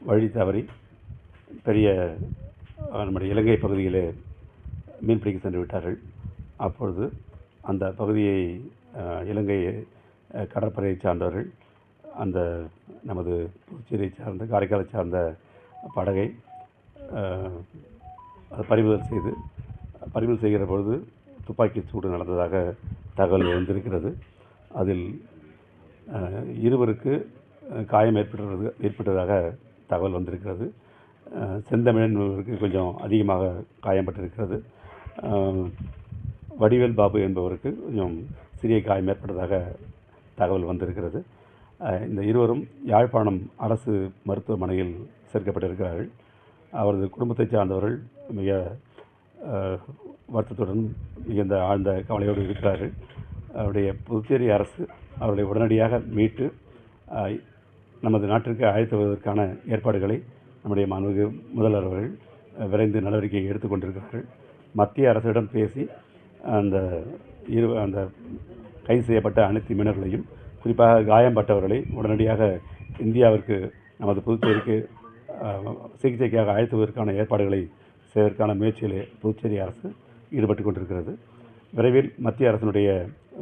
வழி தவறி பெரிய நம்முடைய இலங்கை பகுதியிலே மீன்பிடிக்க சென்று விட்டார்கள். அப்பொழுது அந்த பகுதியை இலங்கை கடற்படையை சார்ந்தவர்கள் அந்த நமது புதுச்சேரியை சார்ந்த காரைக்காலை சார்ந்த படகை பறிமுதல் செய்கிற பொழுது துப்பாக்கி சூடு நடந்ததாக தகவல் வந்திருக்கிறது. அதில் இருவருக்கு காயம் ஏற்பட்டதாக தகவல் வந்திருக்கிறது. செந்தமிழன் என்பவருக்கு கொஞ்சம் அதிகமாக காயம்பட்டிருக்கிறது. வடிவேல் பாபு என்பவருக்கு கொஞ்சம் சிறிய காயம் ஏற்பட்டதாக தகவல் வந்திருக்கிறது. இந்த இருவரும் யாழ்ப்பாணம் அரசு மருத்துவமனையில் சேர்க்கப்பட்டிருக்கிறார்கள். அவரது குடும்பத்தை சார்ந்தவர்கள் மிக வருத்தத்துடன் மிகுந்த ஆழ்ந்த கவலையோடு இருக்கிறார்கள். அவருடைய புதுச்சேரி அரசு அவர்களை உடனடியாக மீட்டு நமது நாட்டிற்கு அழைத்து வருவதற்கான ஏற்பாடுகளை நம்முடைய மாண்புமிகு முதல்வர் அவர்கள் விரைந்து நடவடிக்கை எடுத்துக்கொண்டிருக்கிறார்கள். மத்திய அரசிடம் பேசி அந்த கைது செய்யப்பட்ட அனைத்து மீனவர்களையும், குறிப்பாக காயம்பட்டவர்களை உடனடியாக இந்தியாவிற்கு நமது புதுச்சேரிக்கு சிகிச்சைக்காக அழைத்துவதற்கான ஏற்பாடுகளை செய்வதற்கான முயற்சியிலே புதுச்சேரி அரசு ஈடுபட்டு கொண்டிருக்கிறது. விரைவில் மத்திய அரசினுடைய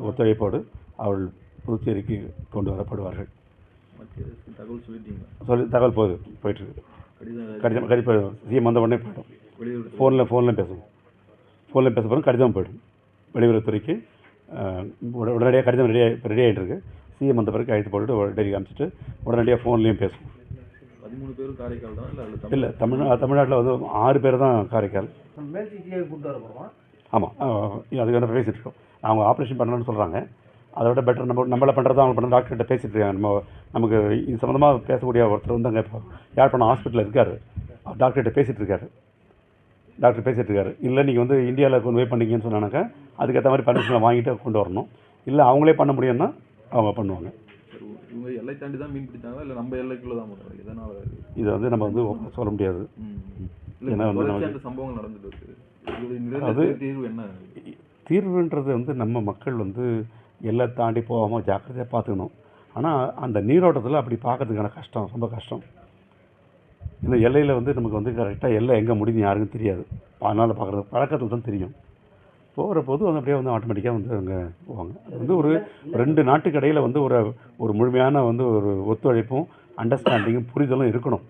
ஒத்துழைப்போடு அவர்கள் புதுச்சேரிக்கு கொண்டு வரப்படுவார்கள். தகவல் போயிட்டுருக்கு. கடிதம் சிஎம் வந்த உடனே போய்டும். ஃபோனில் பேசுவோம். ஃபோனில் பேச போகிறோம். கடிதம் போய்டும். வெளியுறவுத்துறைக்கு உடனடியாக கடிதம் ரெடி ஆகிட்டு இருக்கு. சிஎம் வந்த பிறகு அழைத்து போட்டுட்டு டெல்லி காமிச்சிட்டு உடனடியாக ஃபோன்லேயும் பேசுவோம். 13 பேரும் காரைக்கால் தான்? இல்லை, தமிழ்நாட்டில் வந்து 6 பேர் தான் காரைக்கால். ஆமாம், அதுக்கு என்ன பேசிகிட்டு இருக்கோம். அவங்க ஆப்ரேஷன் பண்ணணும்னு சொல்கிறாங்க. அதை விட பெட்டர் நம்மளை பண்ணுறது அவங்க பண்ணுறது டாக்டர்கிட்ட பேசிகிட்டு இருக்காங்க. நமக்கு இது சம்மந்தமாக பேசக்கூடிய ஒருத்தர் வந்து அங்கே இப்போ யாழ்ப்பாணம் ஹாஸ்பிட்டலில் இருக்கார். டாக்டர்கிட்ட பேசிகிட்டு இருக்காரு. இல்லை நீங்கள் வந்து இந்தியாவில் கொண்டு போய் பண்ணிங்கன்னு சொன்னானாக்கா அதுக்கேற்ற மாதிரி பர்மிஷனை வாங்கிட்டு கொண்டு வரணும். இல்லை அவங்களே பண்ண முடியும்னா அவங்க பண்ணுவாங்க. இவங்க எல்லை தாண்டி தான் மீன் பிடிச்சாங்களா இல்லை நம்ம எல்லைக்குள்ளே தான் பண்ணுறாங்க? இதனால் இதை வந்து நம்ம வந்து சொல்ல முடியாது. ஏன்னா வந்து சம்பவங்கள் நடந்துட்டு இருக்குது. அது தீர்வு என்ன? தீர்வுன்றது வந்து நம்ம மக்கள் வந்து எல்லை தாண்டி போகாமல் ஜாக்கிரதையாக பார்த்துக்கணும். ஆனால் அந்த நீரோட்டத்தில் அப்படி பார்க்கறதுக்கான கஷ்டம், ரொம்ப கஷ்டம். இந்த எல்லையில் வந்து நமக்கு வந்து கரெக்டாக எல்லை எங்கே முடியுது யாருக்கும் தெரியாது. அதனால் பார்க்குறது பழக்கத்தில் தான் தெரியும். போகிற போது வந்து அப்படியே வந்து ஆட்டோமேட்டிக்காக வந்து அங்கே போவாங்க. அது வந்து ஒரு 2 நாட்டுக்கு இடையில் வந்து ஒரு முழுமையான வந்து ஒரு ஒத்துழைப்பும் அண்டர்ஸ்டாண்டிங்கும் புரிதலும் இருக்கணும்.